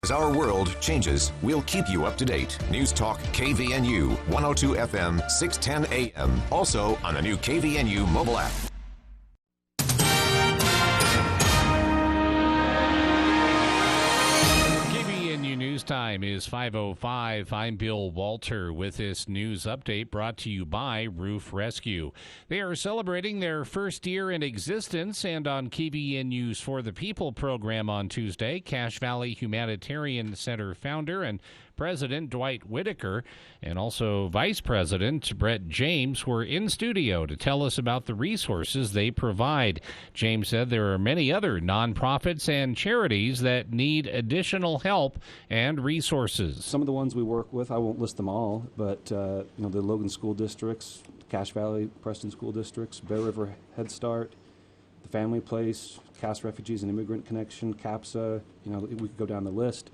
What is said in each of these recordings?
As our world changes, we'll keep you up to date. News Talk KVNU 102 FM 610 AM. Also on the new KVNU mobile app. KVNU News Time is 5:05. I'm Bill Walter with this news update brought to you by Roof Rescue. They are celebrating their first year in existence, and on KVNU's For the People program on Tuesday, Cache Valley Humanitarian Center founder and President Dwight Whitaker and also Vice President Brett James were in studio to tell us about the resources they provide. James said there are many other nonprofits and charities that need additional help and resources. Some of the ones we work with, I won't list them all, but the Logan school districts, Cache Valley, Preston school districts, Bear River Head Start, the Family Place, Cass Refugees and Immigrant Connection, CAPSA, we could go down the list.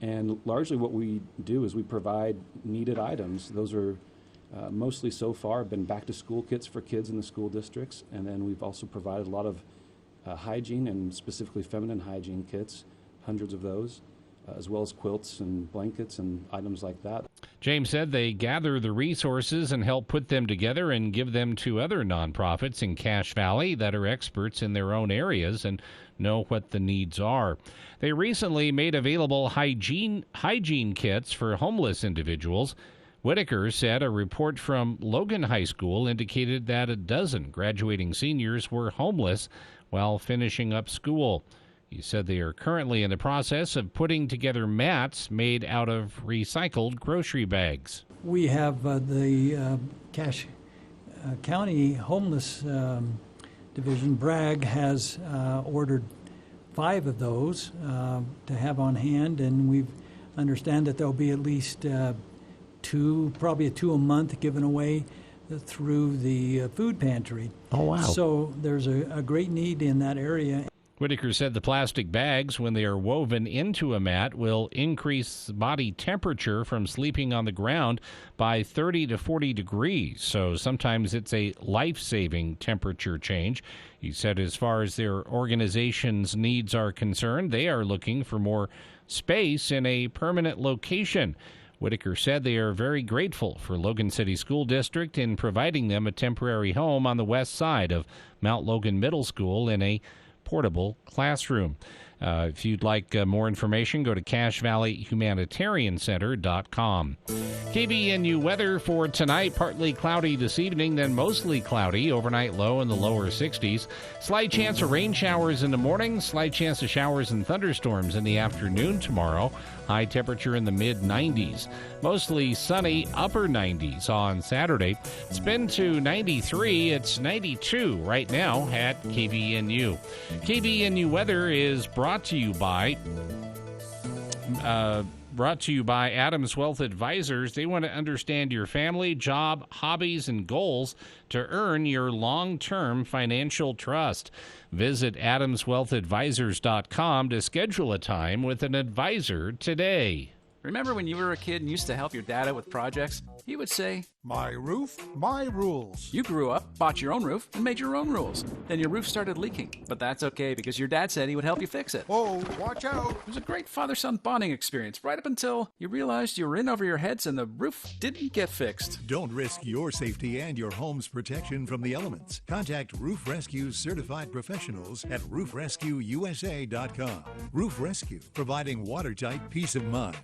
And largely what we do is we provide needed items. Those are mostly so far been back-to-school kits for kids in the school districts. And then we've also provided a lot of hygiene and specifically feminine hygiene kits, hundreds of those, as well as quilts and blankets and items like that. James said they gather the resources and help put them together and give them to other nonprofits in Cache Valley that are experts in their own areas and know what the needs are. They recently made available hygiene kits for homeless individuals. Whitaker said a report from Logan High School indicated that a dozen graduating seniors were homeless while finishing up school. He said they are currently in the process of putting together mats made out of recycled grocery bags. We have the Cache County Homeless Division, Bragg, has ordered 5 of those to have on hand, and we understand that there'll be at least 2, probably 2 a month given away through the food pantry. Oh, wow. So there's a great need in that area. Whitaker said the plastic bags, when they are woven into a mat, will increase body temperature from sleeping on the ground by 30 to 40 degrees. So sometimes it's a life-saving temperature change. He said as far as their organization's needs are concerned, they are looking for more space in a permanent location. Whitaker said they are very grateful for Logan City School District in providing them a temporary home on the west side of Mount Logan Middle School in a portable classroom. If you'd like more information, go to CacheValleyHumanitarianCenter.com. KVNU weather for tonight, partly cloudy this evening, then mostly cloudy, overnight low in the lower 60s. Slight chance of rain showers in the morning, slight chance of showers and thunderstorms in the afternoon tomorrow. High temperature in the mid-90s. Mostly sunny, upper 90s on Saturday. It's been to 93. It's 92 right now at KVNU. KVNU weather is brought to you by Adams Wealth Advisors. They want to understand your family, job, hobbies, and goals to earn your long-term financial trust. Visit adamswealthadvisors.com to schedule a time with an advisor today. Remember when you were a kid and used to help your dad out with projects? He would say, "My roof, my rules." You grew up, bought your own roof, and made your own rules. Then your roof started leaking. But that's okay because your dad said he would help you fix it. Oh, watch out. It was a great father-son bonding experience right up until you realized you were in over your heads and the roof didn't get fixed. Don't risk your safety and your home's protection from the elements. Contact Roof Rescue's certified professionals at roofrescueusa.com. Roof Rescue, providing watertight peace of mind.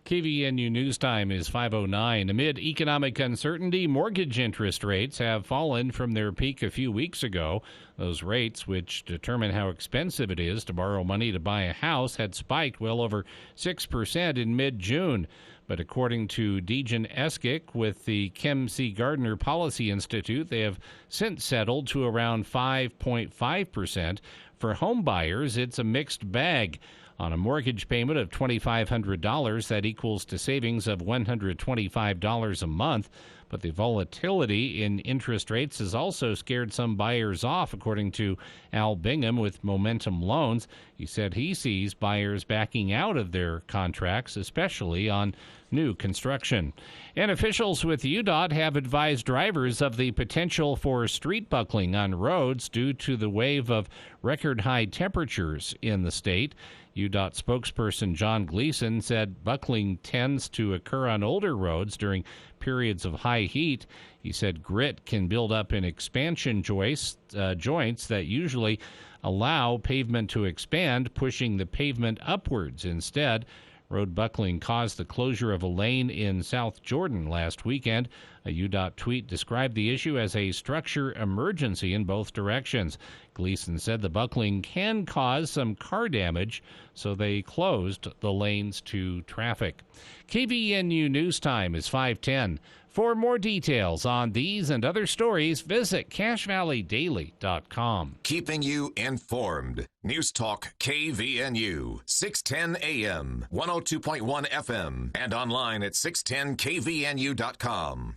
KVNU News Time is 5:09. Amid economic uncertainty, mortgage interest rates have fallen from their peak a few weeks ago. Those rates, which determine how expensive it is to borrow money to buy a house, had spiked well over 6% in mid-June. But according to Dejan Eskic with the Kim C. Gardner Policy Institute, they have since settled to around 5.5%. For home buyers, it's a mixed bag. On a mortgage payment of $2,500, that equals to savings of $125 a month. But the volatility in interest rates has also scared some buyers off, according to Al Bingham with Momentum Loans. He said he sees buyers backing out of their contracts, especially on new construction. And officials with UDOT have advised drivers of the potential for street buckling on roads due to the wave of record-high temperatures in the state. UDOT spokesperson John Gleason said buckling tends to occur on older roads during periods of high heat. He said grit can build up in expansion joints that usually allow pavement to expand, pushing the pavement upwards. Instead, road buckling caused the closure of a lane in South Jordan last weekend. A UDOT tweet described the issue as a structure emergency in both directions. Gleason said the buckling can cause some car damage, so they closed the lanes to traffic. KVNU News Time is 5:10. For more details on these and other stories, visit CashValleyDaily.com. Keeping you informed. News Talk KVNU, 610 AM, 102.1 FM, and online at 610kvnu.com.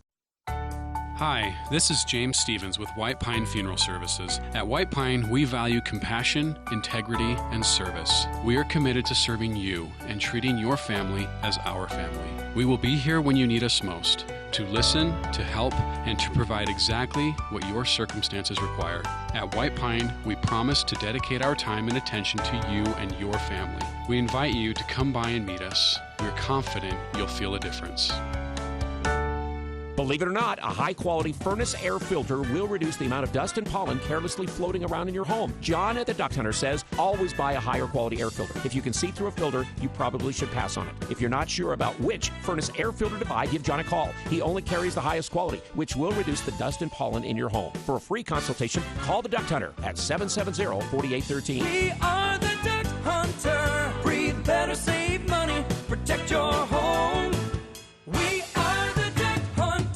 Hi, this is James Stevens with White Pine Funeral Services. At White Pine, we value compassion, integrity, and service. We are committed to serving you and treating your family as our family. We will be here when you need us most, to listen, to help, and to provide exactly what your circumstances require. At White Pine, we promise to dedicate our time and attention to you and your family. We invite you to come by and meet us. We're confident you'll feel a difference. Believe it or not, a high-quality furnace air filter will reduce the amount of dust and pollen carelessly floating around in your home. John at the Duck Hunter says always buy a higher quality air filter. If you can see through a filter, you probably should pass on it. If you're not sure about which furnace air filter to buy, give John a call. He only carries the highest quality, which will reduce the dust and pollen in your home. For a free consultation, call the Duck Hunter at 770-4813. We are the Duck Hunter. Breathe better, save money, protect your home. We are the Duck Hunter.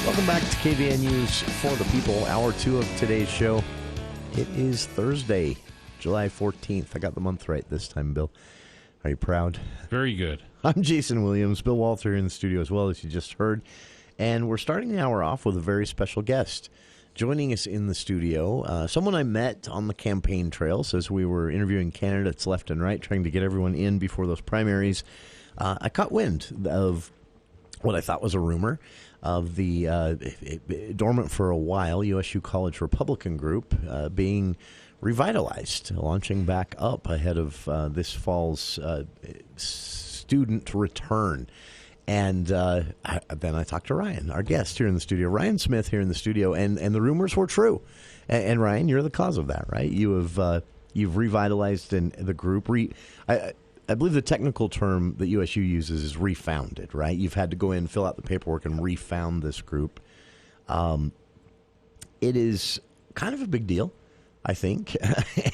Welcome back to KVNU's For the People, hour 2 of today's show. It is Thursday, July 14th. I got the month right this time, Bill. Are you proud? Very good. I'm Jason Williams. Bill Walter here in the studio as well, as you just heard. And we're starting the hour off with a very special guest. Joining us in the studio, someone I met on the campaign trails as we were interviewing candidates left and right, trying to get everyone in before those primaries. I caught wind of what I thought was a rumor of the dormant for a while USU College Republican group being revitalized, launching back up ahead of this fall's student return. And then I talked to Ryan, our guest here in the studio, Ryan Smith here in the studio, and the rumors were true. And Ryan, you're the cause of that, right? You've revitalized the group. I believe the technical term that USU uses is refounded, right? You've had to go in, fill out the paperwork, and refound this group. It is kind of a big deal, I think,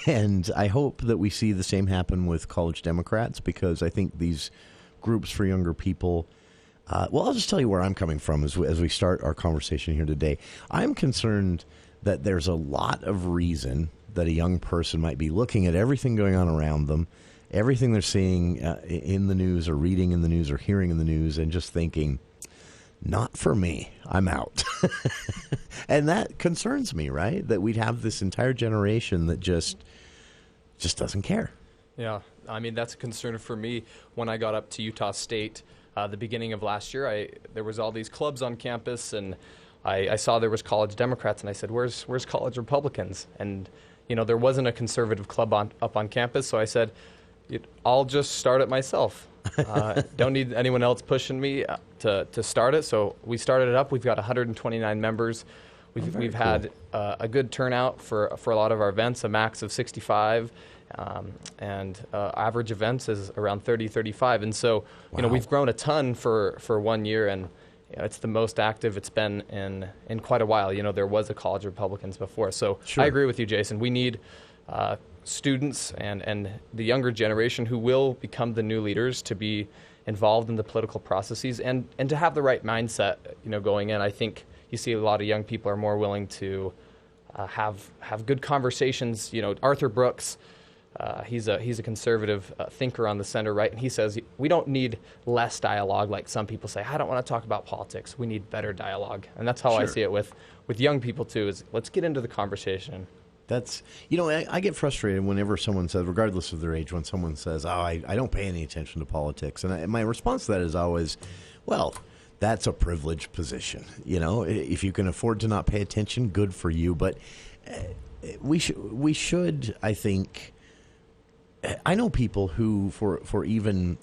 and I hope that we see the same happen with college Democrats, because I think these groups for younger people, well, I'll just tell you where I'm coming from as we start our conversation here today. I'm concerned that there's a lot of reason that a young person might be looking at everything going on around them, everything they're seeing in the news or reading in the news or hearing in the news, and just thinking, not for me, I'm out. And that concerns me, right? That we'd have this entire generation that just doesn't care. Yeah, I mean, that's a concern for me. When I got up to Utah State the beginning of last year, there was all these clubs on campus, and I saw there was college Democrats, and I said, where's college Republicans? And, there wasn't a conservative club up on campus, so I said, I'll just start it myself. Don't need anyone else pushing me to start it. So we started it up. We've got 129 members. We've had a good turnout for a lot of our events, a max of 65, and average events is around 30, 35. And so, we've grown a ton for 1 year, and it's the most active it's been in quite a while. There was a College Republicans before. So sure. I agree with you, Jason. We need students and the younger generation who will become the new leaders to be involved in the political processes and to have the right mindset, going in. I think, you see a lot of young people are more willing to have good conversations. Arthur Brooks, he's a conservative thinker on the center right, and he says we don't need less dialogue like some people say. I don't want to talk about politics. We need better dialogue, and that's how I see it with young people too. Is let's get into the conversation. That's, I get frustrated whenever someone says, regardless of their age, when someone says, I don't pay any attention to politics. And my response to that is always, well, that's a privileged position. If you can afford to not pay attention, good for you. But we should, I think, I know people who, for even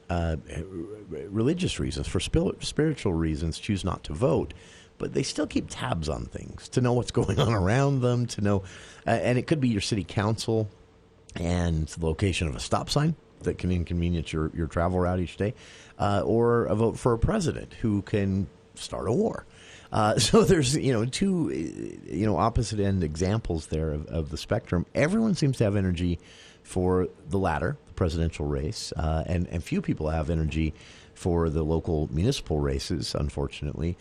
religious reasons, for spiritual reasons, choose not to vote. But they still keep tabs on things to know what's going on around them, to know, and it could be your city council and the location of a stop sign that can inconvenience your travel route each day, or a vote for a president who can start a war. So there's two opposite end examples there of the spectrum. Everyone seems to have energy for the latter, the presidential race, and few people have energy for the local municipal races, unfortunately.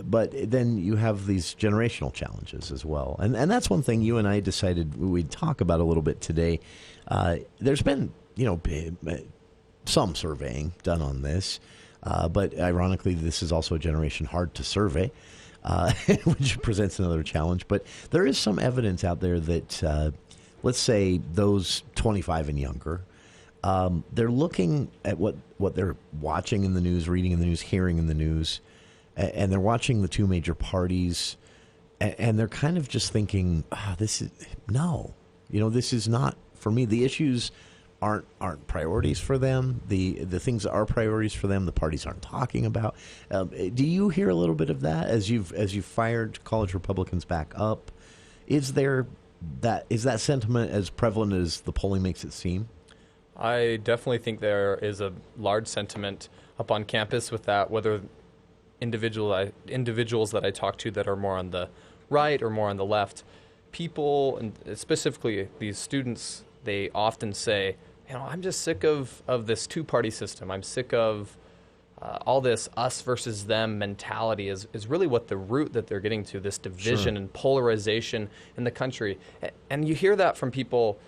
But then you have these generational challenges as well. And that's one thing you and I decided we'd talk about a little bit today. There's been, some surveying done on this. But ironically, this is also a generation hard to survey, which presents another challenge. But there is some evidence out there that, let's say, those 25 and younger, they're looking at what they're watching in the news, reading in the news, hearing in the news, and they're watching the two major parties, and they're kind of just thinking, this is not for me. The issues aren't priorities for them. The things that are priorities for them, the parties aren't talking about. Do you hear a little bit of that as you've fired College Republicans back up? Is that sentiment as prevalent as the polling makes it seem? I definitely think there is a large sentiment up on campus with that, whether individuals that I talk to that are more on the right or more on the left, people, and specifically these students, they often say, I'm just sick of this two-party system. I'm sick of all this us versus them mentality is really what the root that they're getting to, this division and polarization in the country. And you hear that from people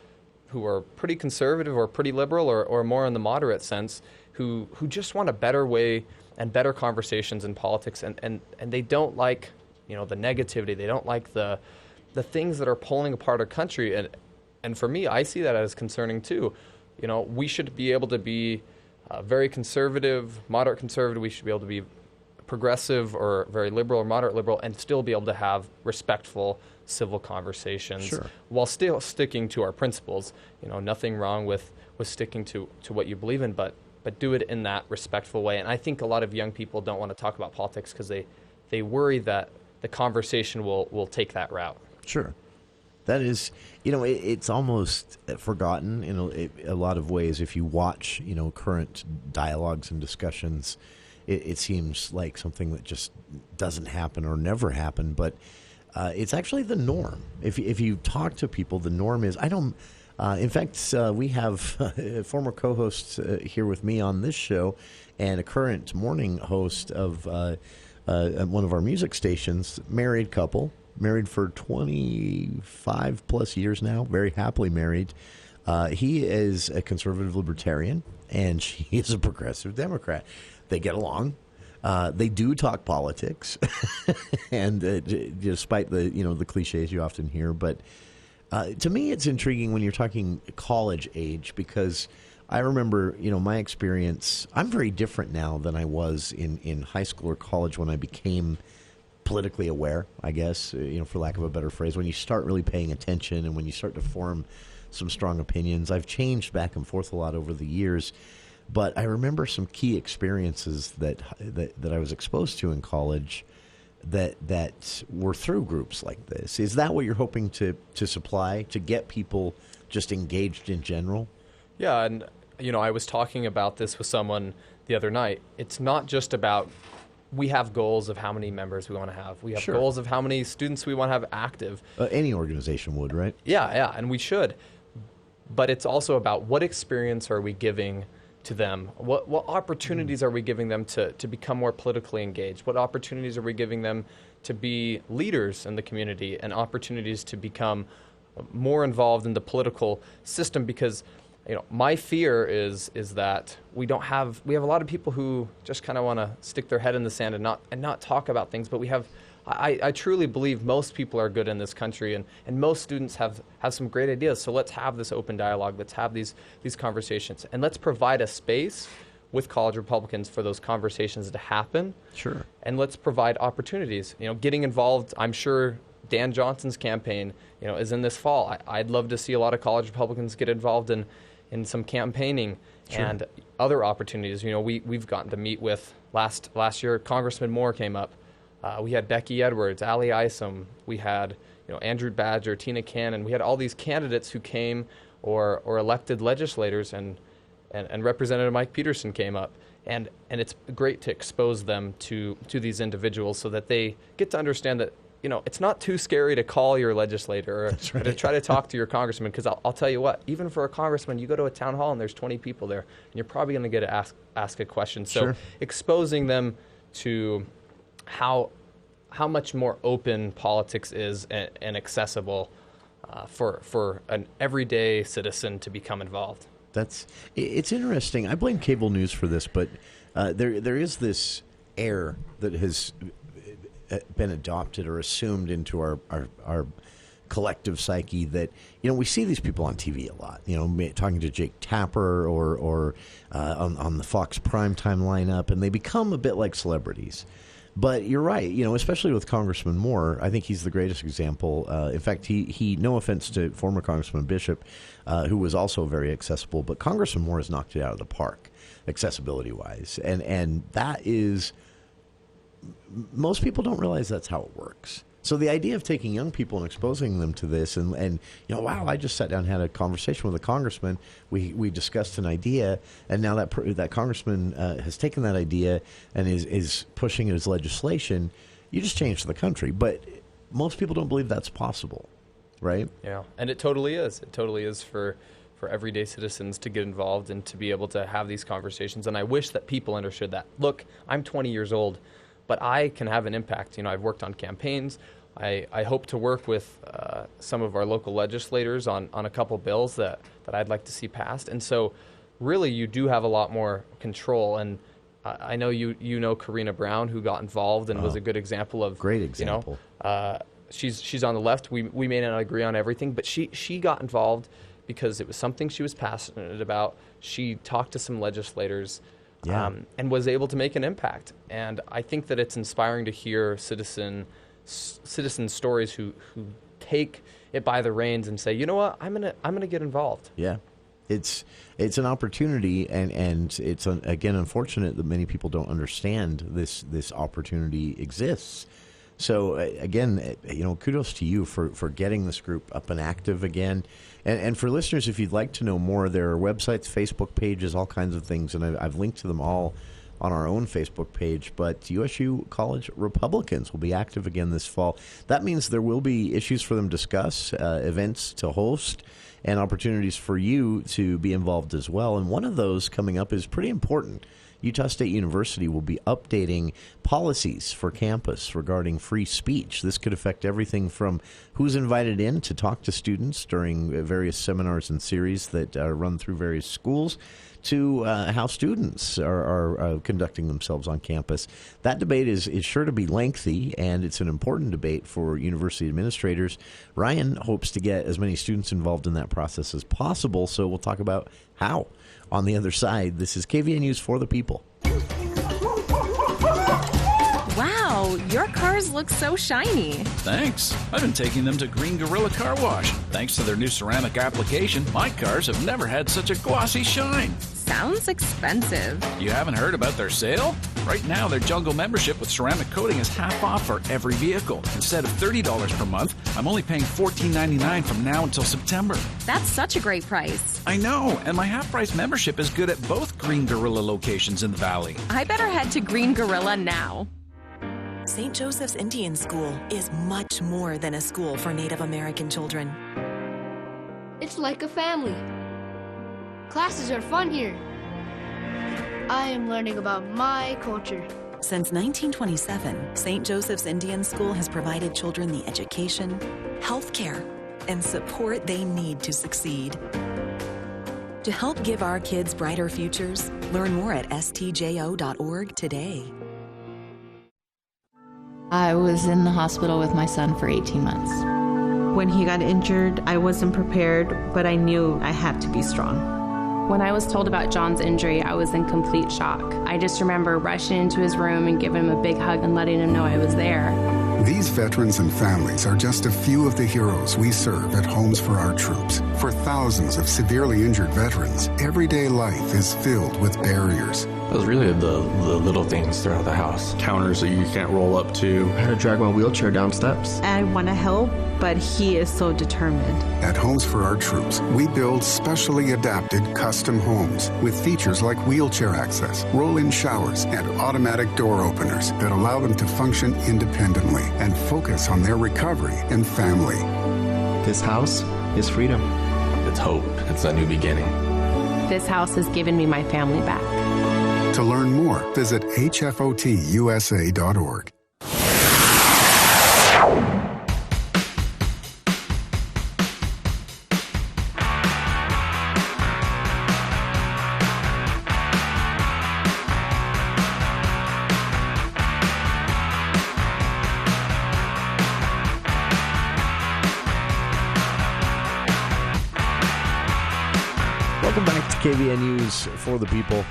who are pretty conservative or pretty liberal or more in the moderate sense, who just want a better way and better conversations in politics, and they don't like the negativity. They don't like the things that are pulling apart our country. And for me, I see that as concerning too. We should be able to be very conservative, moderate conservative. We should be able to be progressive or very liberal or moderate liberal, and still be able to have respectful civil conversations while still sticking to our principles. Nothing wrong with sticking to what you believe in, but do it in that respectful way. And I think a lot of young people don't want to talk about politics because they worry that the conversation will take that route. Sure. That is, it's almost forgotten in a lot of ways. If you watch, current dialogues and discussions, it seems like something that just doesn't happen or never happen. But it's actually the norm. If you talk to people, the norm is, in fact, we have former co-hosts here with me on this show and a current morning host of one of our music stations, married couple, married for 25 plus years now, very happily married. He is a conservative libertarian, and she is a progressive Democrat. They get along. They do talk politics, and despite the cliches you often hear, but to me, it's intriguing when you're talking college age, because I remember, my experience. I'm very different now than I was in high school or college when I became politically aware, I guess, for lack of a better phrase, when you start really paying attention and when you start to form some strong opinions. I've changed back and forth a lot over the years, but I remember some key experiences that I was exposed to in college that were through groups like this. Is that what you're hoping to supply, to get people just engaged in general? Yeah, and I was talking about this with someone the other night. It's not just about we have goals of how many members we want to have. We have goals of how many students we want to have active. Any organization would, right? Yeah, and we should. But it's also about what experience are we giving to them? What opportunities are we giving them to become more politically engaged? What opportunities are we giving them to be leaders in the community and opportunities to become more involved in the political system, because my fear is that we have a lot of people who just kind of want to stick their head in the sand and not talk about things, but I truly believe most people are good in this country, and most students have some great ideas. So let's have this open dialogue. Let's have these conversations, and let's provide a space with College Republicans for those conversations to happen. Sure. And let's provide opportunities. Getting involved, I'm sure Dan Johnson's campaign, is in this fall. I'd love to see a lot of College Republicans get involved in some campaigning. Sure. And other opportunities. We've gotten to meet with, last year, Congressman Moore came up. We had Becky Edwards, Ali Isom. We had Andrew Badger, Tina Cannon. We had all these candidates who came or elected legislators, and Representative Mike Peterson came up. And it's great to expose them to these individuals so that they get to understand that it's not too scary to call your legislator or to try to talk to your congressman, because I'll tell you what, even for a congressman, you go to a town hall and there's 20 people there, and you're probably going to get to ask a question. So Sure. exposing them to how much more open politics is and accessible for an everyday citizen to become involved. It's interesting. I blame cable news for this, but there is this air that has been adopted or assumed into our collective psyche that we see these people on TV a lot. Talking to Jake Tapper or on the Fox primetime lineup, and they become a bit like celebrities. But you're right, especially with Congressman Moore. I think he's the greatest example. In fact, he no offense to former Congressman Bishop, who was also very accessible, but Congressman Moore has knocked it out of the park, accessibility-wise. And that is, most people don't realize that's how it works. So the idea of taking young people and exposing them to this and wow, I just sat down and had a conversation with a congressman. We discussed an idea, and now that congressman has taken that idea and is pushing it as legislation. You just changed the country. But most people don't believe that's possible, right? Yeah, and it totally is. It totally is for everyday citizens to get involved and to be able to have these conversations. And I wish that people understood that. Look, I'm 20 years old, but I can have an impact. I've worked on campaigns. I hope to work with some of our local legislators on a couple bills that I'd like to see passed. And so really you do have a lot more control. And I know you know Karina Brown, who got involved and was a good example of... Great example. She's on the left. We may not agree on everything, but she got involved because it was something she was passionate about. She talked to some legislators. Yeah. And was able to make an impact. And I think that it's inspiring to hear citizen stories who take it by the reins and say, you know what, I'm gonna get involved. Yeah, it's an opportunity, and it's again unfortunate that many people don't understand this opportunity exists. So again, kudos to you for getting this group up and active again. And for listeners, if you'd like to know more, there are websites, Facebook pages, all kinds of things, and I've linked to them all on our own Facebook page. But USU College Republicans will be active again this fall. That means there will be issues for them to discuss, events to host, and opportunities for you to be involved as well. And one of those coming up is pretty important. Utah State University will be updating policies for campus regarding free speech. This could affect everything from who's invited in to talk to students during various seminars and series that run through various schools, to how students are conducting themselves on campus. That debate is sure to be lengthy, and it's an important debate for university administrators. Ryan hopes to get as many students involved in that process as possible, so we'll talk about how on the other side. This is KVNU's For the People. Wow, your cars look so shiny. Thanks. I've been taking them to Green Gorilla Car Wash. Thanks to their new ceramic application, my cars have never had such a glossy shine. Sounds expensive. You haven't heard about their sale? Right now, their Jungle membership with ceramic coating is half off for every vehicle. Instead of $30 per month, I'm only paying $14.99 from now until September. That's such a great price. I know, and my half-price membership is good at both Green Gorilla locations in the Valley. I better head to Green Gorilla now. St. Joseph's Indian School is much more than a school for Native American children. It's like a family. Classes are fun here. I am learning about my culture. Since 1927, St. Joseph's Indian School has provided children the education, health care, and support they need to succeed. To help give our kids brighter futures, learn more at stjo.org today. I was in the hospital with my son for 18 months. When he got injured, I wasn't prepared, but I knew I had to be strong. When I was told about John's injury, I was in complete shock. I just remember rushing into his room and giving him a big hug and letting him know I was there. These veterans and families are just a few of the heroes we serve at Homes for Our Troops. For thousands of severely injured veterans, everyday life is filled with barriers. It was really the little things throughout the house. Counters that you can't roll up to. I had to drag my wheelchair down steps. I want to help, but he is so determined. At Homes for Our Troops, we build specially adapted custom homes with features like wheelchair access, roll-in showers, and automatic door openers that allow them to function independently and focus on their recovery and family. This house is freedom. It's hope. It's a new beginning. This house has given me my family back. To learn more, visit hfotusa.org. Welcome back to KVN News for the People.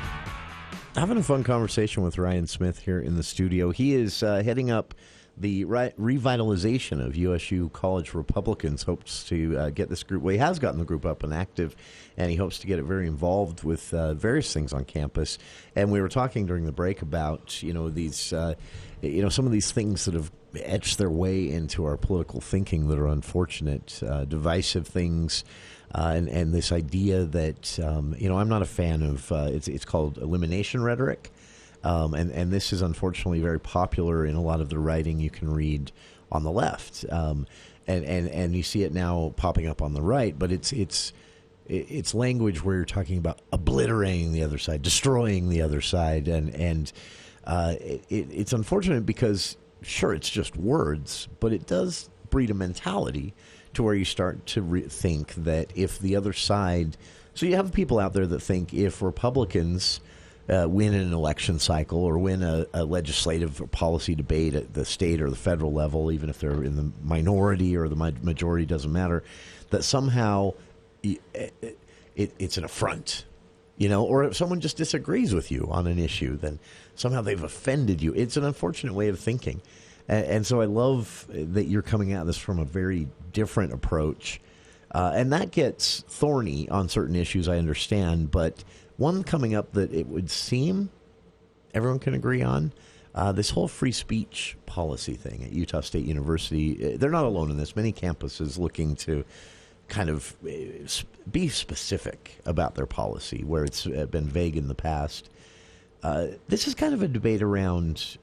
Having a fun conversation with Ryan Smith here in the studio. He is heading up the revitalization of USU College Republicans. Hopes to get this group. Well, he has gotten the group up and active, and he hopes to get it very involved with various things on campus. And we were talking during the break about these some of these things that have etched their way into our political thinking that are unfortunate, divisive things. And this idea that, I'm not a fan of, it's called elimination rhetoric. And this is unfortunately very popular in a lot of the writing you can read on the left. And you see it now popping up on the right, but it's language where you're talking about obliterating the other side, destroying the other side. And it's unfortunate because, sure, it's just words, but it does breed a mentality to where you start to think that if the other side... So you have people out there that think if Republicans win an election cycle or win a legislative or policy debate at the state or the federal level, even if they're in the minority or the majority, doesn't matter, that somehow it's an affront. Or if someone just disagrees with you on an issue, then somehow they've offended you. It's an unfortunate way of thinking. And so I love that you're coming at this from a very different approach. And that gets thorny on certain issues, I understand. But one coming up that it would seem everyone can agree on, this whole free speech policy thing at Utah State University. They're not alone in this. Many campuses looking to kind of be specific about their policy where it's been vague in the past. This is kind of a debate around...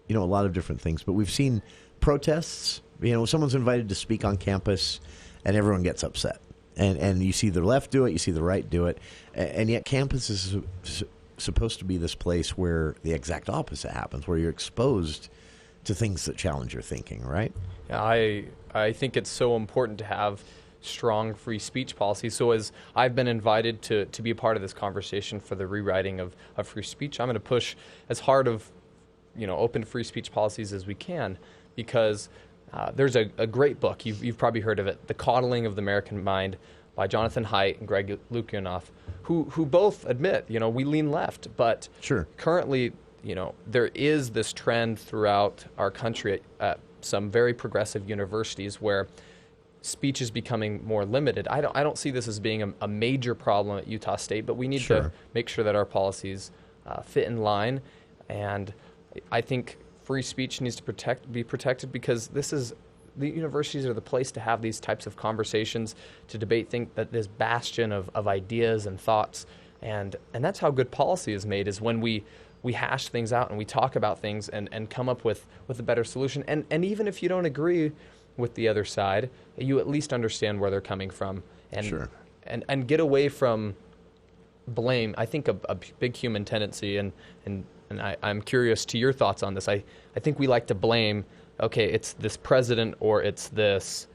a lot of different things, but we've seen protests. Someone's invited to speak on campus, and everyone gets upset. And you see the left do it, you see the right do it, and yet campus is supposed to be this place where the exact opposite happens, where you're exposed to things that challenge your thinking, right? Yeah, I think it's so important to have strong free speech policy. So as I've been invited to be a part of this conversation for the rewriting of free speech, I'm going to push as hard of open free speech policies as we can, because there's a great book, you've probably heard of it, The Coddling of the American Mind by Jonathan Haidt and Greg Lukianoff, who both admit, we lean left, but sure, currently, there is this trend throughout our country at some very progressive universities where speech is becoming more limited. I don't see this as being a major problem at Utah State, but we need to make sure that our policies fit in line. And I think free speech needs to be protected because the universities are the place to have these types of conversations, to debate this bastion of ideas and thoughts. And that's how good policy is made, is when we hash things out and we talk about things and come up with a better solution. And even if you don't agree with the other side, you at least understand where they're coming from and get away from blame. I think a big human tendency, and and I'm curious to your thoughts on this. I think we like to blame, okay, it's this president or it's this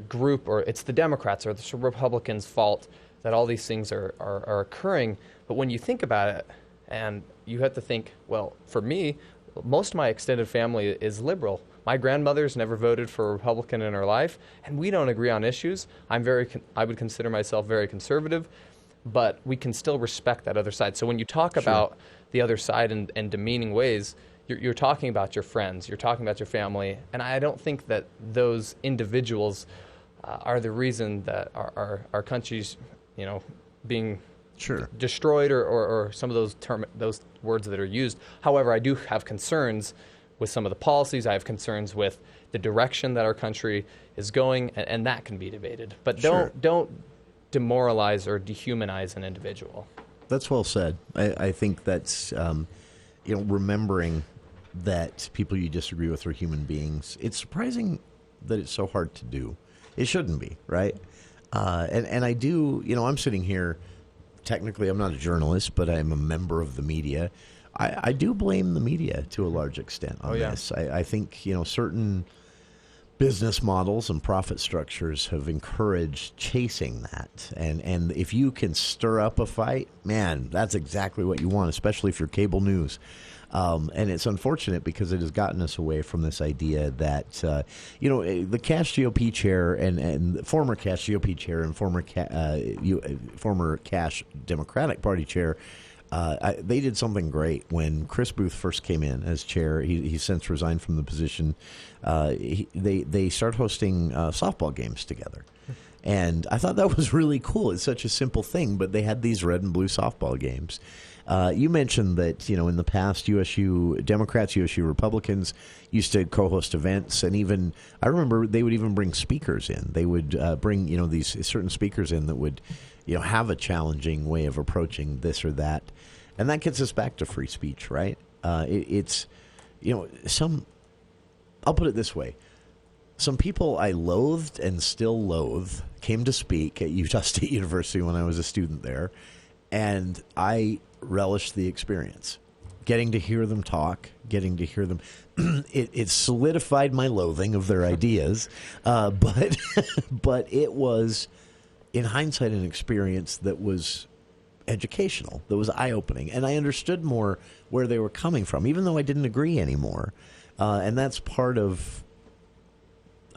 group or it's the Democrats or the Republicans' fault that all these things are occurring. But when you think about it, and you have to think, well, for me, most of my extended family is liberal. My grandmother's never voted for a Republican in her life, and we don't agree on issues. I would consider myself very conservative, but we can still respect that other side. So when you talk about the other side in demeaning ways, you're talking about your friends, you're talking about your family, and I don't think that those individuals are the reason that our country's, being destroyed or some of those words that are used. However, I do have concerns with some of the policies. I have concerns with the direction that our country is going, and that can be debated. But don't demoralize or dehumanize an individual. That's well said. I think that's remembering that people you disagree with are human beings. It's surprising that it's so hard to do. It shouldn't be, right? And I do, I'm sitting here, technically I'm not a journalist, but I'm a member of the media. I do blame the media to a large extent on this. I think, certain business models and profit structures have encouraged chasing that. And if you can stir up a fight, man, that's exactly what you want, especially if you're cable news. And it's unfortunate because it has gotten us away from this idea that, the Cash GOP chair and former Cash GOP chair and former Cash Democratic Party chair, they did something great when Chris Booth first came in as chair. He's since resigned from the position. They started hosting softball games together. And I thought that was really cool. It's such a simple thing, but they had these red and blue softball games. You mentioned that, in the past, USU Democrats, USU Republicans used to co-host events. And even, I remember they would even bring speakers in. They would bring, these certain speakers in that would, have a challenging way of approaching this or that. And that gets us back to free speech, right? It's, I'll put it this way. Some people I loathed and still loathe came to speak at Utah State University when I was a student there. And I relished the experience. Getting to hear them talk, getting to hear them. It solidified my loathing of their ideas. But it was, in hindsight, an experience that was educational, that was eye-opening. And I understood more where they were coming from, even though I didn't agree anymore. And that's part of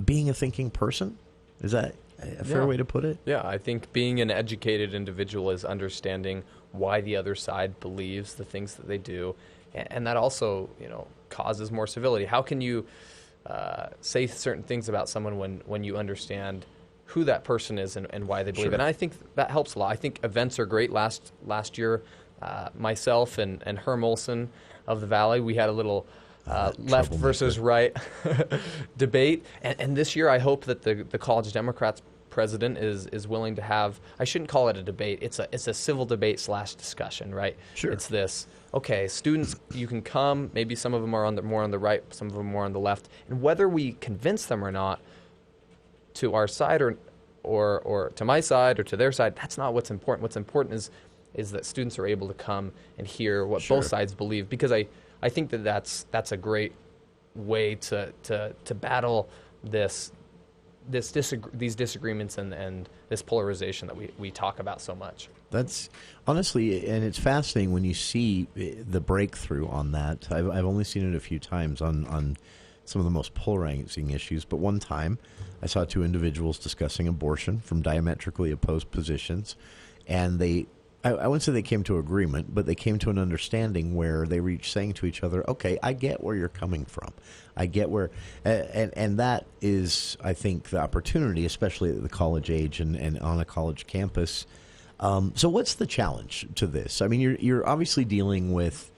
being a thinking person. Is that a fair way to put it? Yeah, I think being an educated individual is understanding why the other side believes the things that they do, and that also, causes more civility. How can you say certain things about someone when you understand who that person is and why they believe it? And I think that helps a lot. I think events are great. Last year, myself and Herm Olson of the Valley, we had a little left versus right debate. And this year, I hope that the College Democrats president is willing to have, I shouldn't call it a debate, it's a civil debate / discussion, right? Sure. It's this, okay, students, you can come, maybe some of them are more on the right, some of them more on the left, and whether we convince them or not to our side or to my side or to their side, that's not what's important. What's important is that students are able to come and hear what both sides believe, because I think that's a great way to battle these disagreements and this polarization that we talk about so much. That's honestly, and it's fascinating when you see the breakthrough on that. I've only seen it a few times on some of the most polarizing issues, but one time I saw two individuals discussing abortion from diametrically opposed positions, and I wouldn't say they came to agreement, but they came to an understanding where they were each saying to each other, okay, I get where you're coming from. I get where, and that is, I think, the opportunity, especially at the college age and on a college campus. So what's the challenge to this? I mean, you're obviously dealing with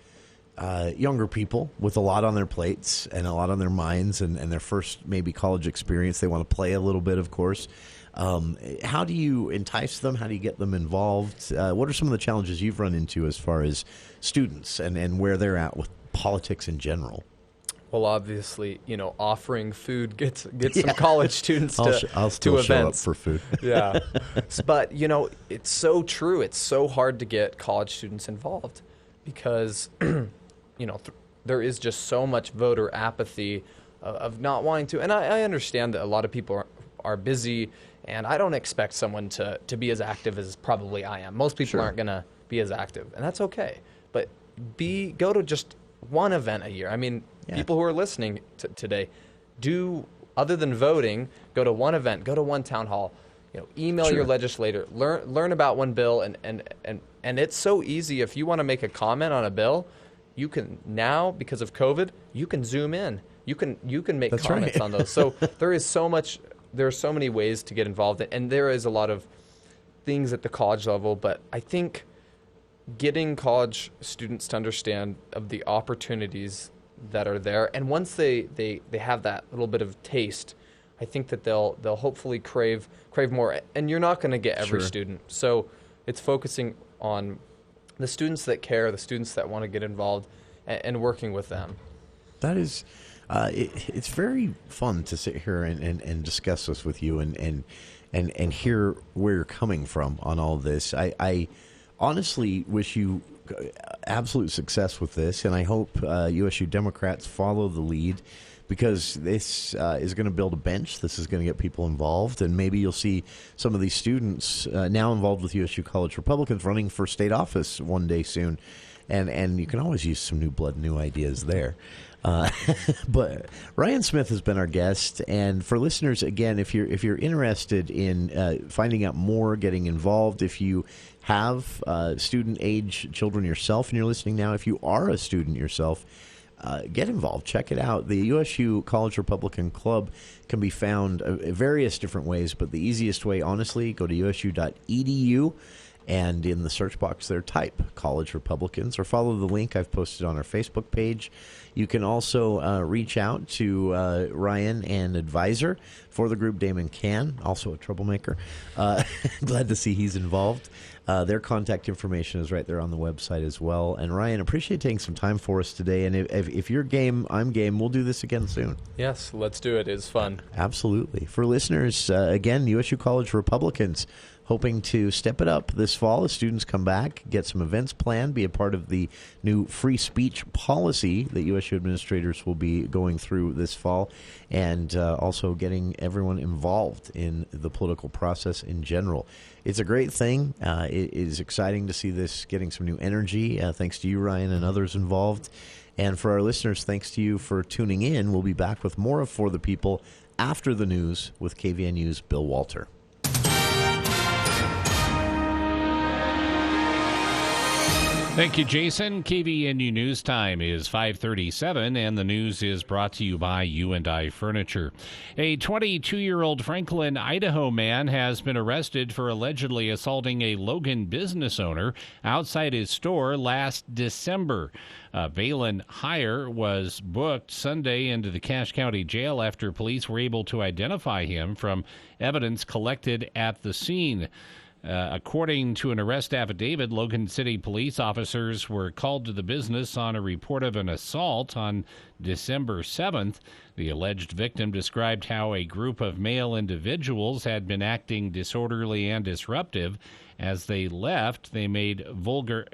younger people with a lot on their plates and a lot on their minds and their first maybe college experience. They want to play a little bit, of course. How do you entice them? How do you get them involved? What are some of the challenges you've run into as far as students and where they're at with politics in general? Well, obviously, offering food gets some college students I'll still to show events. up for food. Yeah. But, it's so true. It's so hard to get college students involved because there is just so much voter apathy of not wanting to. And I understand that a lot of people are busy, and I don't expect someone to be as active as probably I am. Most people aren't going to be as active, and that's okay. But go to just one event a year. I mean, people who are listening today, other than voting, go to one event, go to one town hall, email your legislator, learn about one bill, and it's so easy. If you want to make a comment on a bill, you can now, because of COVID, you can zoom in. You can make comments on those. So there are so many ways to get involved, and there is a lot of things at the college level, but I think getting college students to understand of the opportunities that are there, and once they have that little bit of taste, I think that they'll hopefully crave more. And you're not going to get every student, so it's focusing on the students that care, the students that want to get involved, and working with them. That is, it's very fun to sit here and discuss this with you and hear where you're coming from on all this. I honestly wish you absolute success with this, and I hope USU Democrats follow the lead, because this is going to build a bench. This is going to get people involved, and maybe you'll see some of these students now involved with USU College Republicans running for state office one day soon, and you can always use some new blood, new ideas there. But Ryan Smith has been our guest, and for listeners, again, if you're interested in finding out more, getting involved, if you have student age children yourself and you're listening now, if you are a student yourself, get involved. Check it out. The USU College Republican Club can be found various different ways, but the easiest way, honestly, go to usu.edu. And in the search box there, type College Republicans or follow the link I've posted on our Facebook page. You can also reach out to Ryan, an advisor for the group, Damon Can, also a troublemaker. Glad to see he's involved. Their contact information is right there on the website as well. And Ryan, appreciate taking some time for us today. And if you're game, I'm game. We'll do this again soon. Yes, let's do it. It's fun. Absolutely. For listeners, again, USU College Republicans, hoping to step it up this fall as students come back, get some events planned, be a part of the new free speech policy that USU administrators will be going through this fall, and also getting everyone involved in the political process in general. It's a great thing. It is exciting to see this getting some new energy, thanks to you, Ryan, and others involved. And for our listeners, thanks to you for tuning in. We'll be back with more of For the People after the news with KVNU's Bill Walter. Thank you, Jason. KVNU News Time is 5:37, and the news is brought to you by U&I Furniture. A 22-year-old Franklin, Idaho man has been arrested for allegedly assaulting a Logan business owner outside his store last December. Valen Heyer was booked Sunday into the Cache County Jail after police were able to identify him from evidence collected at the scene. According to an arrest affidavit, Logan City police officers were called to the business on a report of an assault on December 7th. The alleged victim described how a group of male individuals had been acting disorderly and disruptive. As they left, they made vulgar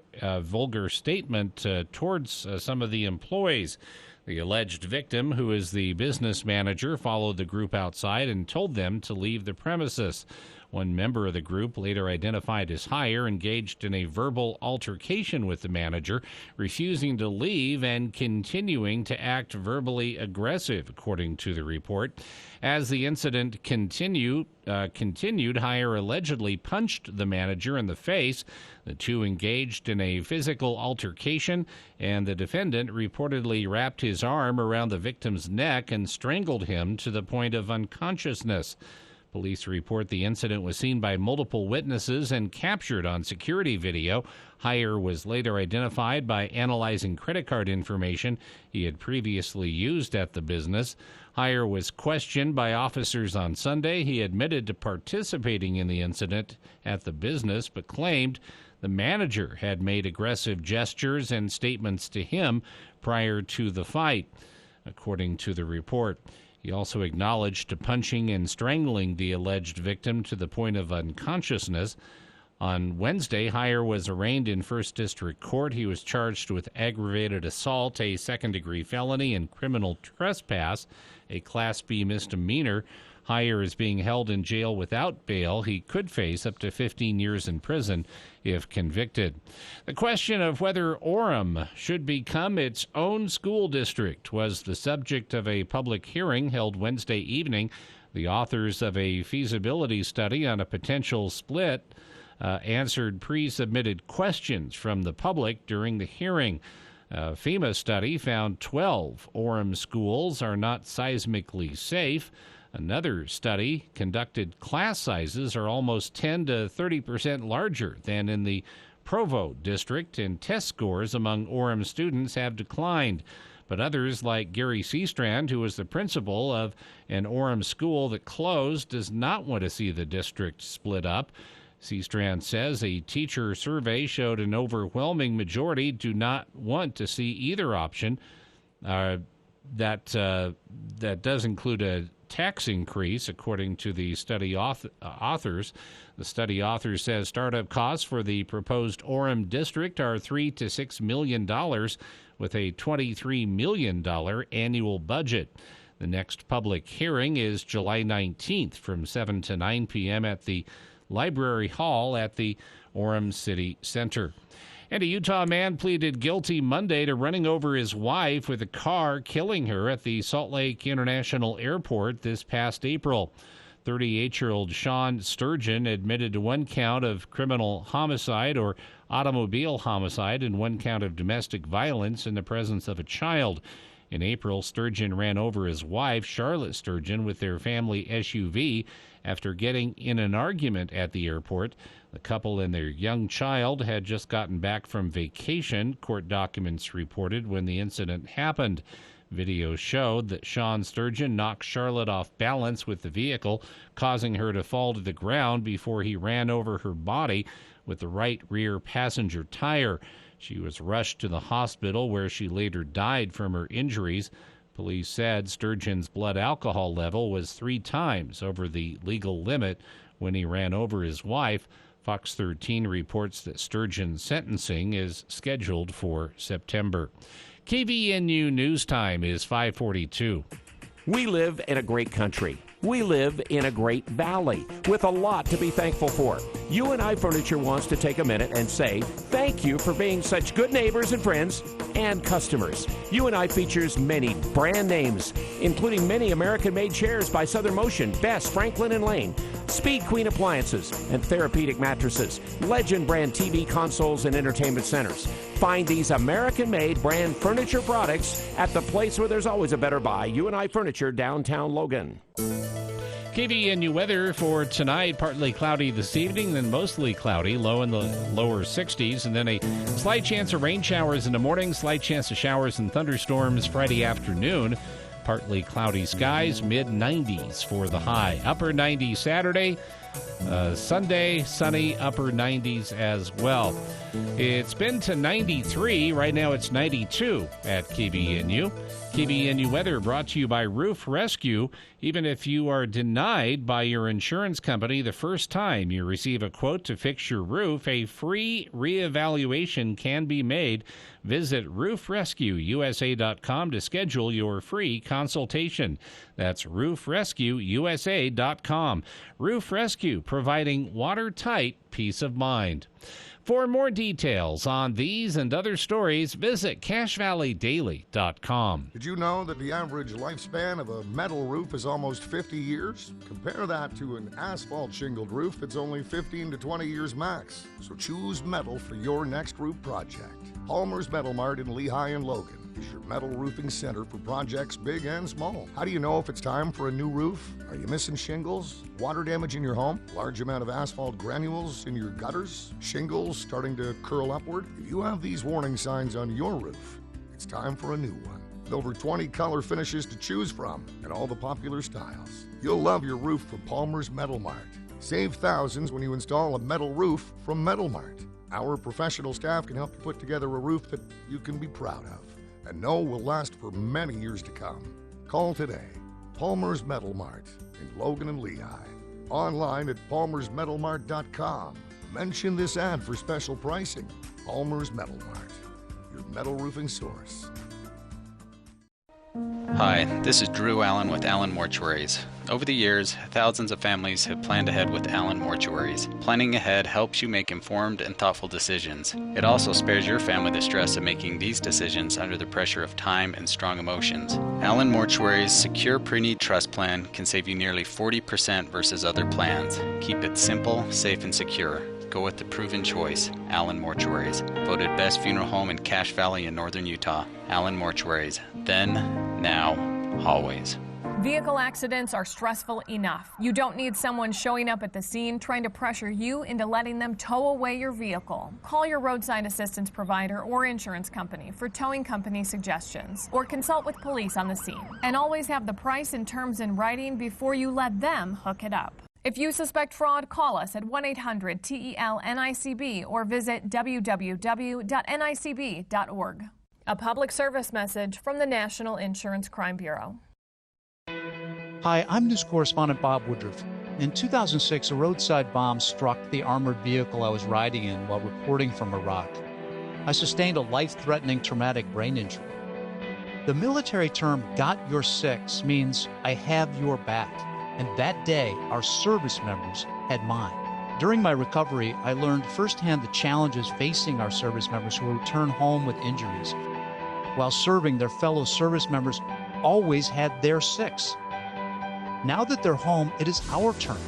statement towards some of the employees. The alleged victim, who is the business manager, followed the group outside and told them to leave the premises. One member of the group, later identified as Heyer, engaged in a verbal altercation with the manager, refusing to leave and continuing to act verbally aggressive, according to the report. As the incident continued, Heyer allegedly punched the manager in the face. The two engaged in a physical altercation, and the defendant reportedly wrapped his arm around the victim's neck and strangled him to the point of unconsciousness. Police report the incident was seen by multiple witnesses and captured on security video. Heyer was later identified by analyzing credit card information he had previously used at the business. Heyer was questioned by officers on Sunday. He admitted to participating in the incident at the business, but claimed the manager had made aggressive gestures and statements to him prior to the fight, according to the report. He also acknowledged to punching and strangling the alleged victim to the point of unconsciousness. On Wednesday, Heyer was arraigned in First District Court. He was charged with aggravated assault, a second-degree felony, and criminal trespass, a Class B misdemeanor. Heyer is being held in jail without bail. He could face up to 15 years in prison if convicted. The question of whether Orem should become its own school district was the subject of a public hearing held Wednesday evening. The authors of a feasibility study on a potential split answered pre-submitted questions from the public during the hearing. A FEMA study found 12 Orem schools are not seismically safe. Another study conducted class sizes are almost 10 to 30% larger than in the Provo district, and test scores among Orem students have declined. But others, like Gary Seastrand, who is the principal of an Orem school that closed, does not want to see the district split up. Seastrand says a teacher survey showed an overwhelming majority do not want to see either option. That does include a tax increase, according to the study authors. The study author says startup costs for the proposed Orem district are $3 to $6 million, with a $23 million annual budget. The next public hearing is July 19th from 7 to 9 p.m. at the Library Hall at the Orem City Center. And a Utah man pleaded guilty Monday to running over his wife with a car, killing her at the Salt Lake International Airport this past April. 38-year-old Sean Sturgeon admitted to one count of criminal homicide or automobile homicide and one count of domestic violence in the presence of a child. In April, Sturgeon ran over his wife, Charlotte Sturgeon, with their family SUV after getting in an argument at the airport. The couple and their young child had just gotten back from vacation, court documents reported, when the incident happened. Video showed that Sean Sturgeon knocked Charlotte off balance with the vehicle, causing her to fall to the ground before he ran over her body with the right rear passenger tire. She was rushed to the hospital, where she later died from her injuries. Police said Sturgeon's blood alcohol level was 3 times over the legal limit when he ran over his wife. Fox 13 reports that Sturgeon's sentencing is scheduled for September. KVNU News Time is 5:42. We live in a great country. We live in a great valley with a lot to be thankful for. UNI Furniture wants to take a minute and say thank you for being such good neighbors and friends and customers. UNI features many brand names, including many American-made chairs by Southern Motion, Best, Franklin & Lane, Speed Queen appliances, and therapeutic mattresses, Legend brand TV consoles and entertainment centers. Find these American-made brand furniture products at the place where there's always a better buy, UNI Furniture, downtown Logan. KVNU weather for tonight, partly cloudy this evening, then mostly cloudy, low in the lower 60s, and then a slight chance of rain showers in the morning, slight chance of showers and thunderstorms Friday afternoon. Partly cloudy skies, mid-90s for the high. Upper 90s Saturday, Sunday, sunny, upper 90s as well. It's been to 93. Right now it's 92 at KVNU. KVNU weather brought to you by Roof Rescue. Even if you are denied by your insurance company the first time you receive a quote to fix your roof, a free reevaluation can be made. Visit roofrescueusa.com to schedule your free consultation. That's roofrescueusa.com. Roof Rescue, providing watertight peace of mind. For more details on these and other stories, visit CashValleyDaily.com. Did you know that the average lifespan of a metal roof is almost 50 years? Compare that to an asphalt shingled roof that's only 15 to 20 years max. So choose metal for your next roof project. Palmer's Metal Mart in Lehigh and Logan is your metal roofing center for projects big and small. How do you know if it's time for a new roof? Are you missing shingles? Water damage in your home? Large amount of asphalt granules in your gutters? Shingles starting to curl upward? If you have these warning signs on your roof, it's time for a new one. With over 20 color finishes to choose from and all the popular styles, you'll love your roof from Palmer's Metal Mart. Save thousands when you install a metal roof from Metal Mart. Our professional staff can help you put together a roof that you can be proud of and know will last for many years to come. Call today. Palmer's Metal Mart in Logan and Lehigh. Online at palmersmetalmart.com. Mention this ad for special pricing. Palmer's Metal Mart, your metal roofing source. Hi, this is Drew Allen with Allen Mortuaries. Over the years, thousands of families have planned ahead with Allen Mortuaries. Planning ahead helps you make informed and thoughtful decisions. It also spares your family the stress of making these decisions under the pressure of time and strong emotions. Allen Mortuaries' secure pre-need trust plan can save you nearly 40% versus other plans. Keep it simple, safe, and secure. Go with the proven choice, Allen Mortuaries. Voted best funeral home in Cache Valley in northern Utah. Allen Mortuaries. Then, now, always. Vehicle accidents are stressful enough. You don't need someone showing up at the scene trying to pressure you into letting them tow away your vehicle. Call your roadside assistance provider or insurance company for towing company suggestions, or consult with police on the scene. And always have the price and terms in writing before you let them hook it up. If you suspect fraud, call us at 1-800-TEL-NICB or visit www.nicb.org. A public service message from the National Insurance Crime Bureau. Hi, I'm news correspondent Bob Woodruff. In 2006, a roadside bomb struck the armored vehicle I was riding in while reporting from Iraq. I sustained a life-threatening traumatic brain injury. The military term, "got your six," means I have your back. And that day, our service members had mine. During my recovery, I learned firsthand the challenges facing our service members who return home with injuries. While serving, their fellow service members always had their six. Now that they're home, it is our turn.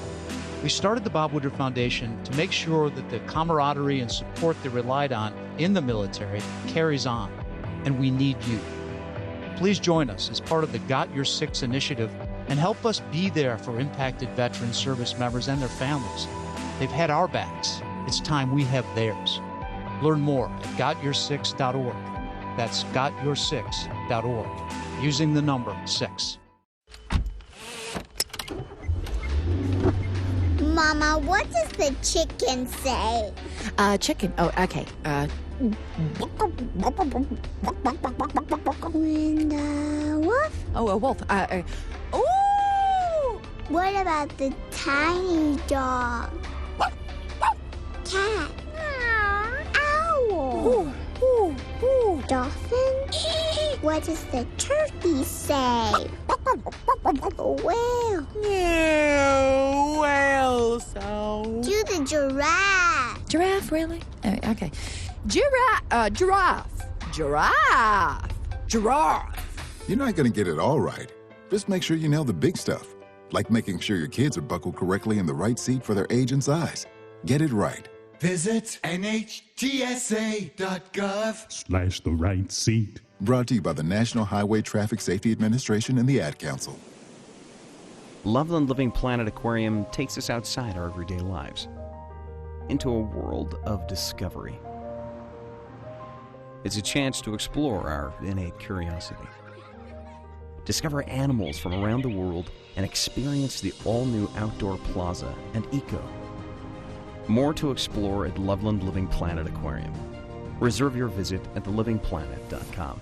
We started the Bob Woodruff Foundation to make sure that the camaraderie and support they relied on in the military carries on, and we need you. Please join us as part of the Got Your Six initiative and help us be there for impacted veteran service members and their families. They've had our backs. It's time we have theirs. Learn more at gotyoursix.org. That's gotyoursix.org, using the number 6. Mama, what does the chicken say? Chicken. Oh, okay. And wolf? Oh, a wolf. Ooh! What about the tiny dog? Cat? Owl? Dolphin? What does the turkey say? Whale? No, whale sound. Do the giraffe. Giraffe, really? Okay. Giraffe. You're not going to get it all right. Just make sure you nail the big stuff, like making sure your kids are buckled correctly in the right seat for their age and size. Get it right. Visit NHTSA.gov/the right seat. Brought to you by the National Highway Traffic Safety Administration and the Ad Council. Loveland Living Planet Aquarium takes us outside our everyday lives, into a world of discovery. It's a chance to explore our innate curiosity, discover animals from around the world, and experience the all-new outdoor plaza and eco. More to explore at Loveland Living Planet Aquarium. Reserve your visit at thelivingplanet.com.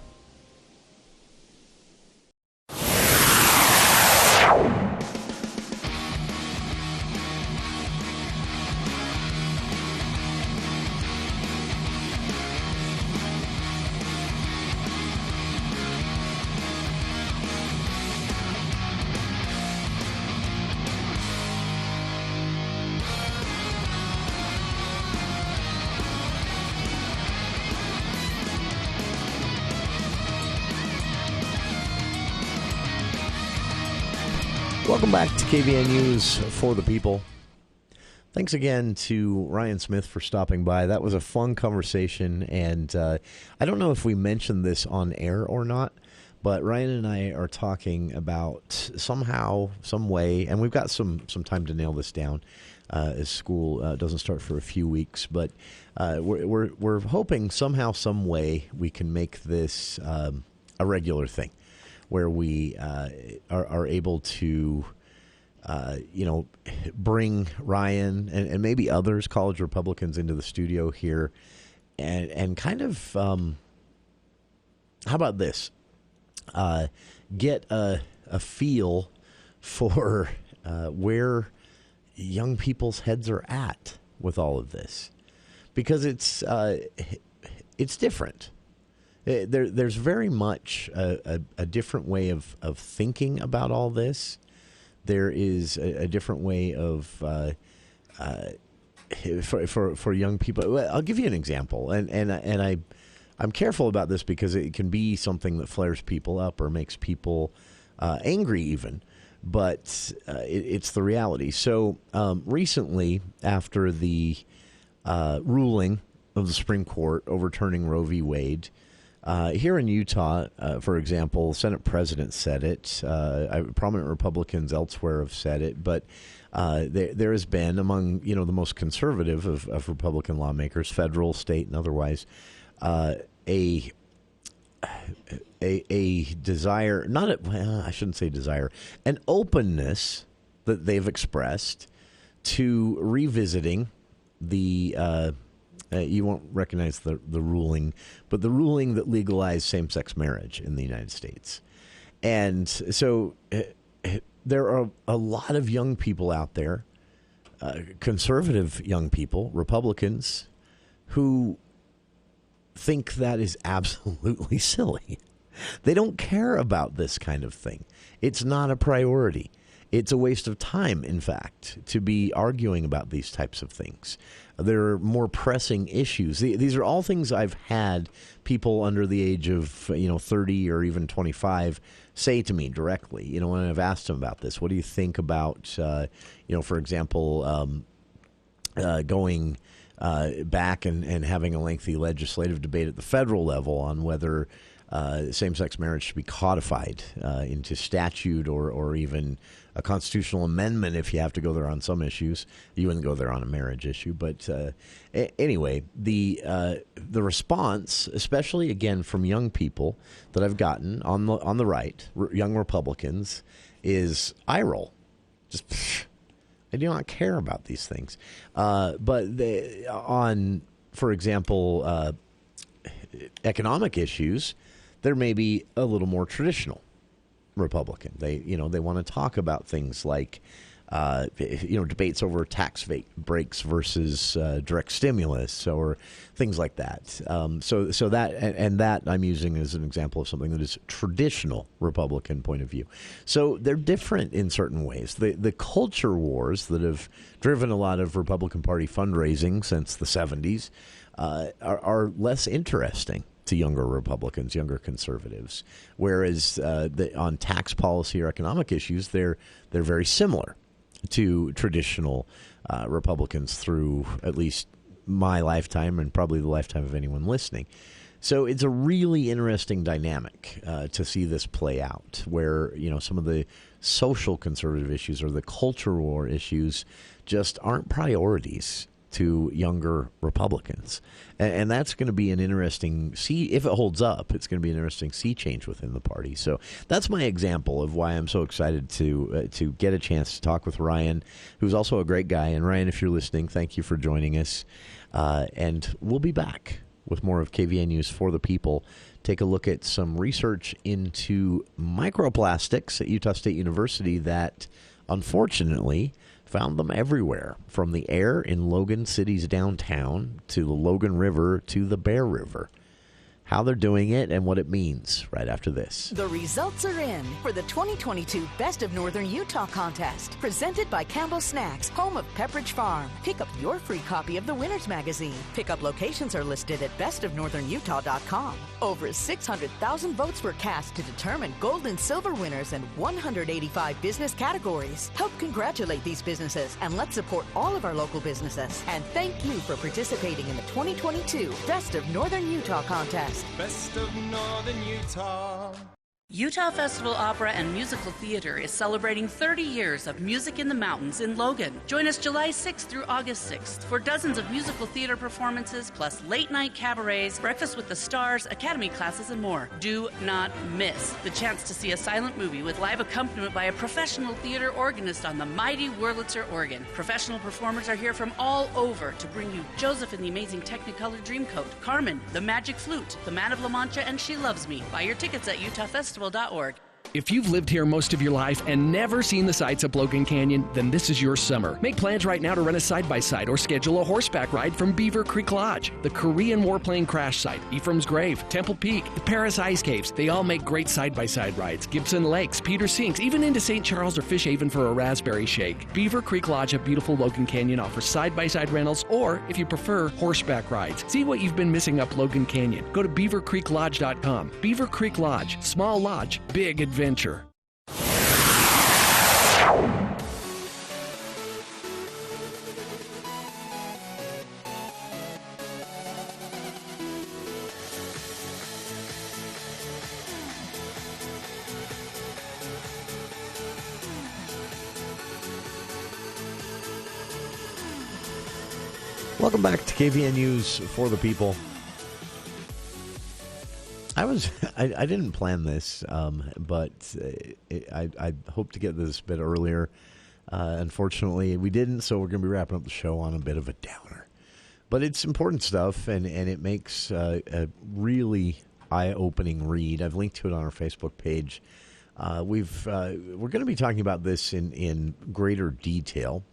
Welcome back to KVN News for the People. Thanks again to Ryan Smith for stopping by. That was a fun conversation, and I don't know if we mentioned this on air or not, but Ryan and I are talking about somehow, some way, and we've got some time to nail this down as school doesn't start for a few weeks, but we're hoping somehow, some way we can make this a regular thing, where we are able to, bring Ryan and maybe others, college Republicans, into the studio here, and kind of, how about this? Get a feel for where young people's heads are at with all of this because it's different. There's very much a different way of thinking about all this. There is a different way of for young people. I'll give you an example, and I'm careful about this because it can be something that flares people up or makes people angry even, but it's the reality. So recently, after the ruling of the Supreme Court overturning Roe v. Wade, here in Utah, for example, Senate President said it. Prominent Republicans elsewhere have said it, but there has been among the most conservative of Republican lawmakers, federal, state, and otherwise, a desire, I shouldn't say desire, an openness that they've expressed to revisiting the. You won't recognize the ruling, but the ruling that legalized same-sex marriage in the United States. And so there are a lot of young people out there, conservative young people, Republicans, who think that is absolutely silly. They don't care about this kind of thing. It's not a priority. It's a waste of time, in fact, to be arguing about these types of things. There are more pressing issues. These are all things I've had people under the age of 30 or even 25 say to me directly. When I've asked them about this, what do you think about, for example, going back and having a lengthy legislative debate at the federal level on whether same-sex marriage should be codified into statute or even a constitutional amendment if you have to go there on some issues. You wouldn't go there on a marriage issue. But anyway, the response, especially, again, from young people that I've gotten on the right, young Republicans, is eye roll. Just, I do not care about these things. But on, for example, economic issues, there may be a little more traditional Republican. They want to talk about things like, debates over tax breaks versus direct stimulus or things like that. So that I'm using as an example of something that is traditional Republican point of view. So they're different in certain ways. The culture wars that have driven a lot of Republican Party fundraising since the 70s are less interesting to younger Republicans, younger conservatives, whereas on tax policy or economic issues, they're very similar to traditional Republicans through at least my lifetime and probably the lifetime of anyone listening. So it's a really interesting dynamic to see this play out, where some of the social conservative issues or the culture war issues just aren't priorities to younger Republicans. And that's going to be an interesting if it holds up, it's going to be an interesting sea change within the party. So that's my example of why I'm so excited to get a chance to talk with Ryan, who's also a great guy. And Ryan, if you're listening, thank you for joining us. And we'll be back with more of KVN News for the People. Take a look at some research into microplastics at Utah State University that, unfortunately, found them everywhere, from the air in Logan City's downtown to the Logan River to the Bear River. How they're doing it and what it means right after this. The results are in for the 2022 Best of Northern Utah contest, presented by Campbell Snacks, home of Pepperidge Farm. Pick up your free copy of the Winners Magazine. Pickup locations are listed at bestofnorthernutah.com. Over 600,000 votes were cast to determine gold and silver winners in 185 business categories. Help congratulate these businesses and let's support all of our local businesses. And thank you for participating in the 2022 Best of Northern Utah contest. Best of Northern Utah. Utah Festival Opera and Musical Theater is celebrating 30 years of music in the mountains in Logan. Join us July 6th through August 6th for dozens of musical theater performances, plus late-night cabarets, breakfast with the stars, academy classes, and more. Do not miss the chance to see a silent movie with live accompaniment by a professional theater organist on the mighty Wurlitzer organ. Professional performers are here from all over to bring you Joseph and the Amazing Technicolor Dreamcoat, Carmen, The Magic Flute, The Man of La Mancha, and She Loves Me. Buy your tickets at utahfestival.org. If you've lived here most of your life and never seen the sights of Logan Canyon, then this is your summer. Make plans right now to rent a side-by-side or schedule a horseback ride from Beaver Creek Lodge, the Korean warplane crash site, Ephraim's Grave, Temple Peak, the Paris Ice Caves. They all make great side-by-side rides. Gibson Lakes, Peter Sinks, even into St. Charles or Fish Haven for a raspberry shake. Beaver Creek Lodge at beautiful Logan Canyon offers side-by-side rentals or, if you prefer, horseback rides. See what you've been missing up Logan Canyon. Go to beavercreeklodge.com. Beaver Creek Lodge. Small lodge, big adventure. Welcome back to KVN News for the People. I didn't plan this, but I hope to get this a bit earlier. Unfortunately, we didn't, so we're going to be wrapping up the show on a bit of a downer. But it's important stuff, and it makes a really eye-opening read. I've linked to it on our Facebook page. We're going to be talking about this in greater detail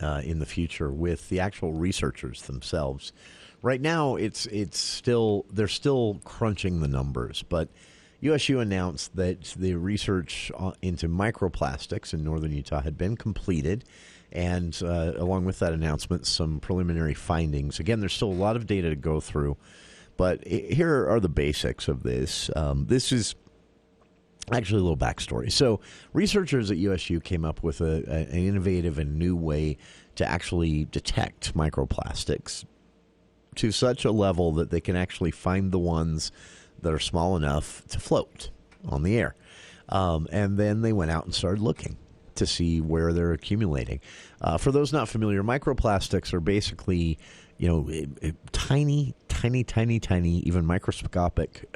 in the future with the actual researchers themselves. Right now, they're still crunching the numbers, but USU announced that the research into microplastics in northern Utah had been completed, and along with that announcement, some preliminary findings. Again, there's still a lot of data to go through, but here are the basics of this. This is actually a little backstory. So researchers at USU came up with an innovative and new way to actually detect microplastics to such a level that they can actually find the ones that are small enough to float on the air. And then they went out and started looking to see where they're accumulating. For those not familiar, microplastics are basically, tiny, even microscopic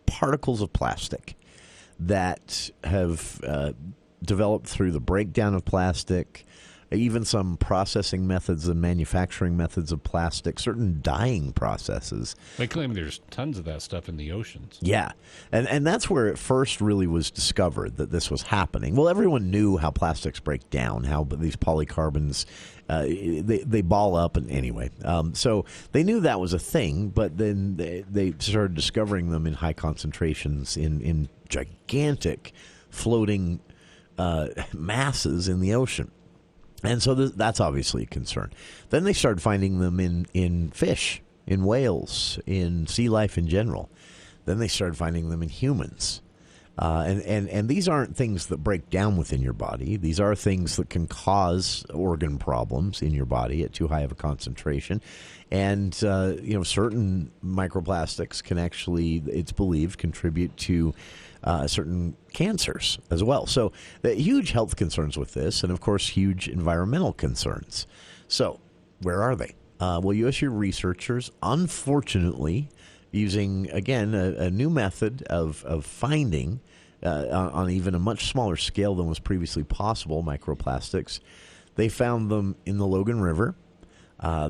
particles of plastic that have developed through the breakdown of plastic, even some processing methods and manufacturing methods of plastic, certain dyeing processes. They claim there's tons of that stuff in the oceans. Yeah, and that's where it first really was discovered that this was happening. Well, everyone knew how plastics break down, how these polycarbons, they ball up, and anyway. So they knew that was a thing, but then they started discovering them in high concentrations in gigantic floating masses in the ocean. And so that's obviously a concern. Then they started finding them in fish, in whales, in sea life in general. Then they started finding them in humans. And these aren't things that break down within your body. These are things that can cause organ problems in your body at too high of a concentration. And, certain microplastics can actually, it's believed, contribute to certain cancers as well. So huge health concerns with this, and of course huge environmental concerns. So where are they? Well, USU researchers, unfortunately, using again a new method of finding on even a much smaller scale than was previously possible microplastics, they found them in the Logan River.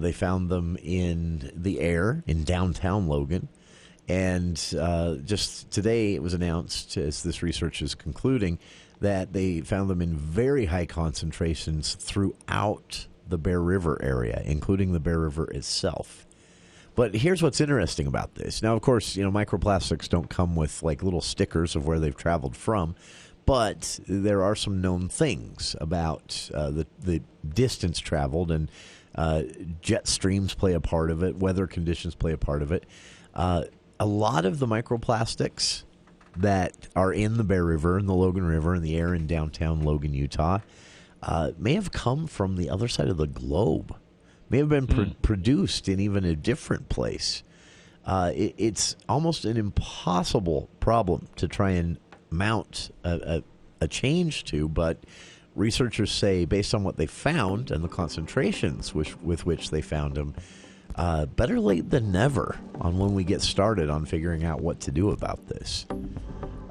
They found them in the air in downtown Logan. And just today it was announced, as this research is concluding, that they found them in very high concentrations throughout the Bear River area, including the Bear River itself. But here's what's interesting about this. Now, of course, microplastics don't come with like little stickers of where they've traveled from, but there are some known things about the distance traveled, and jet streams play a part of it, weather conditions play a part of it. A lot of the microplastics that are in the Bear River and the Logan River and the air in downtown Logan, Utah, may have come from the other side of the globe, may have been produced in even a different place. It's almost an impossible problem to try and mount a change to, but researchers say, based on what they found and the concentrations with which they found them, better late than never on when we get started on figuring out what to do about this.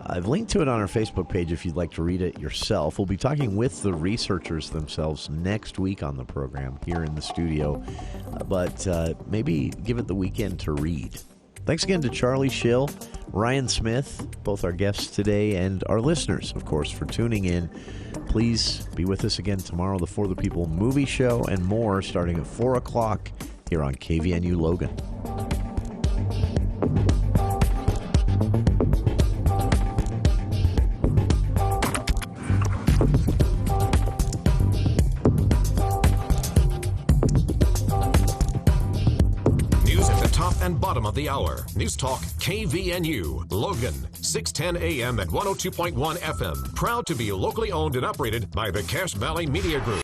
I've linked to it on our Facebook page if you'd like to read it yourself. We'll be talking with the researchers themselves next week on the program here in the studio, but maybe give it the weekend to read Thanks again to Charlie Schill, Ryan Smith, both our guests today, and our listeners, of course, for tuning in. Please be with us again tomorrow, the For the People movie show and more, starting at 4 o'clock here on KVNU Logan. And bottom of the hour. News Talk KVNU, Logan, 610 AM at 102.1 FM. Proud to be locally owned and operated by the Cache Valley Media Group.